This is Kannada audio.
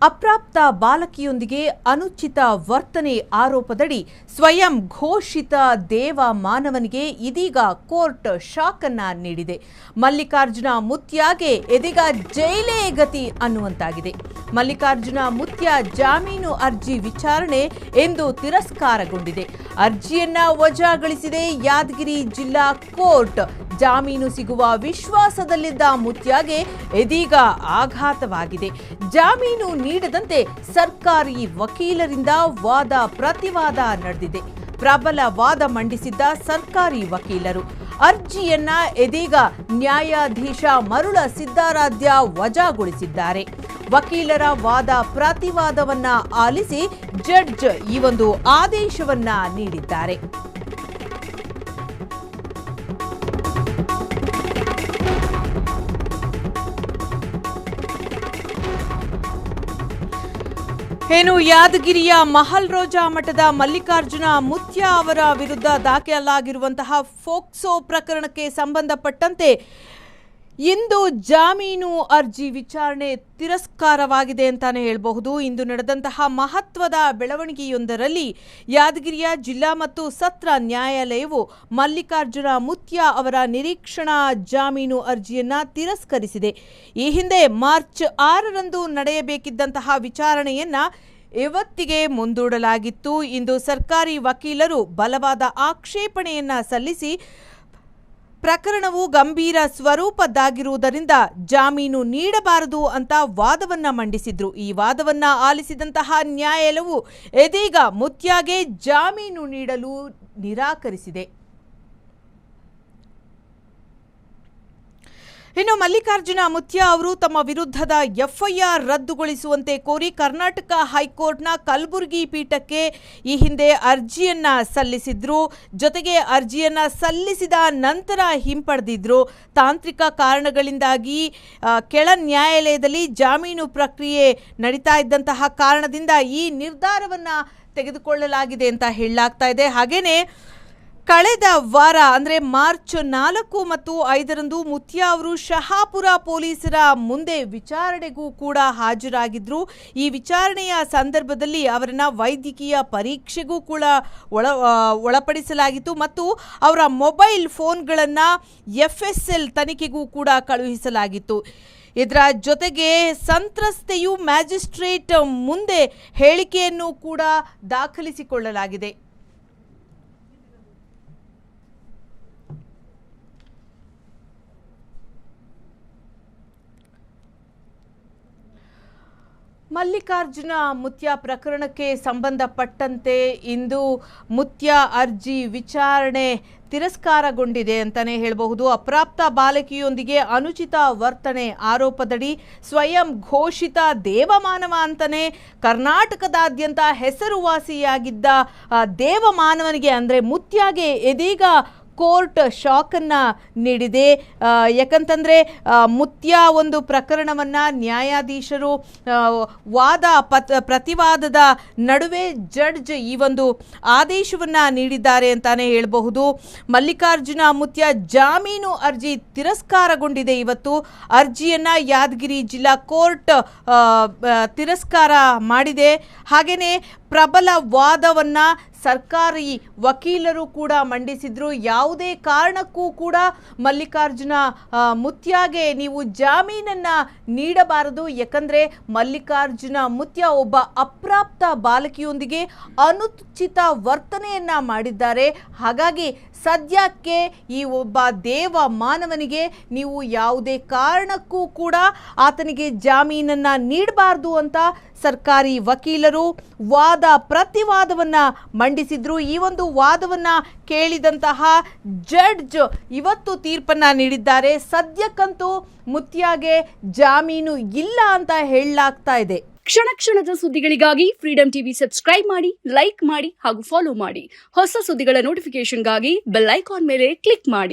ಅಪ್ರಾಪ್ತ ಬಾಲಕಿಯೊಂದಿಗೆ ಅನುಚಿತ ವರ್ತನೆ ಆರೋಪದಡಿ ಸ್ವಯಂ ಘೋಷಿತ ದೇವ ಮಾನವನಿಗೆ ಇದೀಗ ಕೋರ್ಟ್ ಶಾಕ್ ಅನ್ನು ನೀಡಿದೆ. ಮಲ್ಲಿಕಾರ್ಜುನ ಮುತ್ಯಾಗೆ ಇದೀಗ ಜೈಲೇ ಗತಿ ಅನ್ನುವಂತಾಗಿದೆ. ಮಲ್ಲಿಕಾರ್ಜುನ ಮುತ್ಯ ಜಾಮೀನು ಅರ್ಜಿ ವಿಚಾರಣೆ ಎಂದು ತಿರಸ್ಕಾರಗೊಂಡಿದೆ. ಅರ್ಜಿಯನ್ನ ವಜಾಗೊಳಿಸಿದೆ ಯಾದಗಿರಿ ಜಿಲ್ಲಾ ಕೋರ್ಟ್. ಜಾಮೀನು ಸಿಗುವ ವಿಶ್ವಾಸದಲ್ಲಿದ್ದ ಮುತ್ಯಾಗೆ ಇದೀಗ ಆಘಾತವಾಗಿದೆ. ಜಾಮೀನು ನೀಡದಂತೆ ಸರ್ಕಾರಿ ವಕೀಲರಿಂದ ವಾದ ಪ್ರತಿವಾದ ನಡೆದಿದೆ. ಪ್ರಬಲ ವಾದ ಮಂಡಿಸಿದ್ದ ಸರ್ಕಾರಿ ವಕೀಲರು ಅರ್ಜಿಯನ್ನ ಇದೀಗ ನ್ಯಾಯಾಧೀಶ ಮರುಳ ಸಿದ್ದಾರಾಧ್ಯ ವಜಾಗೊಳಿಸಿದ್ದಾರೆ. ವಕೀಲರ ವಾದ ಪ್ರತಿವಾದವನ್ನ ಆಲಿಸಿ ಜಡ್ಜ್ ಈ ಒಂದು ಆದೇಶವನ್ನ ನೀಡಿದ್ದಾರೆ. ಯಾದಗಿರಿಯ ಮಹಲ್ ರೋಜಾ ಮಠದ ಮಲ್ಲಿಕಾರ್ಜುನ ಮುತ್ಯ ಅವರ ವಿರುದ್ಧ ದಾಖಲಾಗಿರುವಂತಹ ಫೋಕ್ಸೋ ಪ್ರಕರಣಕ್ಕೆ ಸಂಬಂಧಪಟ್ಟಂತೆ ಇಂದು ಜಾಮೀನು ಅರ್ಜಿ ವಿಚಾರಣೆ ತಿರಸ್ಕಾರವಾಗಿದೆ ಅಂತಾನೆ ಹೇಳಬಹುದು. ಇಂದು ನಡೆದಂತಹ ಮಹತ್ವದ ಬೆಳವಣಿಗೆಯೊಂದರಲ್ಲಿ ಯಾದಗಿರಿಯ ಜಿಲ್ಲಾ ಮತ್ತು ಸತ್ರ ನ್ಯಾಯಾಲಯವು ಮಲ್ಲಿಕಾರ್ಜುನ ಮುತ್ಯ ಅವರ ನಿರೀಕ್ಷಣಾ ಜಾಮೀನು ಅರ್ಜಿಯನ್ನ ತಿರಸ್ಕರಿಸಿದೆ. ಈ ಹಿಂದೆ ಮಾರ್ಚ್ 6ರಂದು ನಡೆಯಬೇಕಿದ್ದಂತಹ ವಿಚಾರಣೆಯನ್ನ ಇವತ್ತಿಗೆ ಮುಂದೂಡಲಾಗಿತ್ತು. ಇಂದು ಸರ್ಕಾರಿ ವಕೀಲರು ಬಲವಾದ ಆಕ್ಷೇಪಣೆಯನ್ನ ಸಲ್ಲಿಸಿ ಪ್ರಕರಣವು ಗಂಭೀರ ಸ್ವರೂಪದ್ದಾಗಿರುವುದರಿಂದ ಜಾಮೀನು ನೀಡಬಾರದು ಅಂತ ವಾದವನ್ನ ಮಂಡಿಸಿದ್ರು. ಈ ವಾದವನ್ನ ಆಲಿಸಿದಂತಹ ನ್ಯಾಯಾಲಯವು ಇದೀಗ ಮುತ್ಯಾಗೆ ಜಾಮೀನು ನೀಡಲು ನಿರಾಕರಿಸಿದೆ. ಇನ್ನು ಮಲ್ಲಿಕಾರ್ಜುನ ಮುತ್ಯ ಅವರು ತಮ್ಮ ವಿರುದ್ಧದ ಎಫ್ಐಆರ್ ರದ್ದುಗೊಳಿಸುವಂತೆ ಕೋರಿ ಕರ್ನಾಟಕ ಹೈಕೋರ್ಟ್ನ ಕಲಬುರಗಿ ಪೀಠಕ್ಕೆ ಈ ಹಿಂದೆ ಅರ್ಜಿಯನ್ನ ಸಲ್ಲಿಸಿದ್ರು. ಜೊತೆಗೆ ಅರ್ಜಿಯನ್ನ ಸಲ್ಲಿಸಿದ ನಂತರ ಹಿಂಪಡೆದಿದ್ರು. ತಾಂತ್ರಿಕ ಕಾರಣಗಳಿಂದಾಗಿ ಕೆಳ ನ್ಯಾಯಾಲಯದಲ್ಲಿ ಜಾಮೀನು ಪ್ರಕ್ರಿಯೆ ನಡೀತಾ ಇದ್ದಂತಹ ಕಾರಣದಿಂದ ಈ ನಿರ್ಧಾರವನ್ನ ತೆಗೆದುಕೊಳ್ಳಲಾಗಿದೆ ಅಂತ ಹೇಳಲಾಗ್ತಾ ಇದೆ. ಹಾಗೇನೆ ಕಳೆದ ವಾರ ಅಂದರೆ ಮಾರ್ಚ್ 4 ಮತ್ತು 5ರಂದು ಮುತ್ಯ ಅವರು ಶಹಾಪುರ ಪೊಲೀಸರ ಮುಂದೆ ವಿಚಾರಣೆಗೂ ಕೂಡ ಹಾಜರಾಗಿದ್ದರು. ಈ ವಿಚಾರಣೆಯ ಸಂದರ್ಭದಲ್ಲಿ ಅವರನ್ನ ವೈದ್ಯಕೀಯ ಪರೀಕ್ಷೆಗೂ ಕೂಡ ಒಳಪಡಿಸಲಾಗಿತ್ತು ಮತ್ತು ಅವರ ಮೊಬೈಲ್ ಫೋನ್ಗಳನ್ನು FSL ತನಿಖೆಗೂ ಕೂಡ ಕಳುಹಿಸಲಾಗಿತ್ತು. ಇದರ ಜೊತೆಗೆ ಸಂತ್ರಸ್ತೆಯು ಮ್ಯಾಜಿಸ್ಟ್ರೇಟ್ ಮುಂದೆ ಹೇಳಿಕೆಯನ್ನು ಕೂಡ ದಾಖಲಿಸಿಕೊಳ್ಳಲಾಗಿದೆ. ಮಲ್ಲಿಕಾರ್ಜುನ ಮುತ್ಯ ಪ್ರಕರಣಕ್ಕೆ ಸಂಬಂಧಪಟ್ಟಂತೆ ಇಂದು ಮುತ್ಯ ಅರ್ಜಿ ವಿಚಾರಣೆ ತಿರಸ್ಕಾರಗೊಂಡಿದೆ ಅಂತಾನೆ ಹೇಳಬಹುದು. ಅಪ್ರಾಪ್ತ ಬಾಲಕಿಯೊಂದಿಗೆ ಅನುಚಿತ ವರ್ತನೆ ಆರೋಪದಡಿ ಸ್ವಯಂ ಘೋಷಿತ ದೇವಮಾನವ ಅಂತಾನೆ ಕರ್ನಾಟಕದಾದ್ಯಂತ ಹೆಸರುವಾಸಿಯಾಗಿದ್ದ ದೇವಮಾನವನಿಗೆ ಅಂದರೆ ಮುತ್ಯಾಗೆ ಇದೀಗ ಕೋರ್ಟ್ ಶಾಕ್ ಅನ್ನ ನೀಡಿದೆ. ಯಾಕಂತಂದ್ರೆ ಮುತ್ಯ ಒಂದು ಪ್ರಕರಣವನ್ನ ನ್ಯಾಯಾಧೀಶರು ವಾದ ಪ್ರತಿವಾದದ ನಡುವೆ ಜಡ್ಜ್ ಈ ಒಂದು ಆದೇಶವನ್ನ ನೀಡಿದ್ದಾರೆ ಅಂತಾನೆ ಹೇಳಬಹುದು. ಮಲ್ಲಿಕಾರ್ಜುನ ಮುತ್ಯ ಜಾಮೀನು ಅರ್ಜಿ ತಿರಸ್ಕಾರಗೊಂಡಿದೆ. ಇವತ್ತು ಅರ್ಜಿಯನ್ನ ಯಾದಗಿರಿ ಜಿಲ್ಲಾ ಕೋರ್ಟ್ ತಿರಸ್ಕಾರ ಮಾಡಿದೆ. ಹಾಗೇನೆ ಪ್ರಬಲ ವಾದವನ್ನ ಸರ್ಕಾರಿ ವಕೀಲರು ಕೂಡ ಮಂಡಿಸಿದ್ರು. ಯಾವುದೇ ಕಾರಣಕ್ಕೂ ಕೂಡ ಮಲ್ಲಿಕಾರ್ಜುನ ಮುತ್ಯಾಗೆ ನೀವು ಜಾಮೀನನ್ನ ನೀಡಬಾರದು. ಯಾಕಂದ್ರೆ ಮಲ್ಲಿಕಾರ್ಜುನ ಮುತ್ಯ ಒಬ್ಬ ಅಪ್ರಾಪ್ತ ಬಾಲಕಿಯೊಂದಿಗೆ ಅನುಚಿತ ವರ್ತನೆಯನ್ನ ಮಾಡಿದ್ದಾರೆ. ಹಾಗಾಗಿ ಸದ್ಯಕ್ಕೆ ಈ ಒಬ್ಬ ದೇವ ಮಾನವನಿಗೆ ನೀವು ಯಾವುದೇ ಕಾರಣಕ್ಕೂ ಕೂಡ ಆತನಿಗೆ ಜಾಮೀನನ್ನ ನೀಡಬಾರದು ಅಂತ ಸರ್ಕಾರಿ ವಕೀಲರು ವಾದ ಪ್ರತಿವಾದವನ್ನ ಮಂಡಿಸಿದ್ರು. ಈ ಒಂದು ವಾದವನ್ನ ಕೇಳಿದಂತಹ ಜಡ್ಜ್ ಇವತ್ತು ತೀರ್ಪನ್ನ ನೀಡಿದ್ದಾರೆ. ಸದ್ಯಕ್ಕಂತೂ ಮುತ್ಯಾಗೆ ಜಾಮೀನು ಇಲ್ಲ ಅಂತ ಹೇಳಲಾಗ್ತಾ ಇದೆ. ಕ್ಷಣ ಕ್ಷಣದ ಸುದ್ದಿಗಳಿಗಾಗಿ ಫ್ರೀಡಂ ಟಿವಿ ಸಬ್ಸ್ಕ್ರೈಬ್ ಮಾಡಿ, ಲೈಕ್ ಮಾಡಿ ಹಾಗೂ ಫಾಲೋ ಮಾಡಿ. ಹೊಸ ಸುದ್ದಿಗಳ ನೋಟಿಫಿಕೇಶನ್ಗಾಗಿ ಬೆಲ್ ಐಕಾನ್ ಮೇಲೆ ಕ್ಲಿಕ್ ಮಾಡಿ.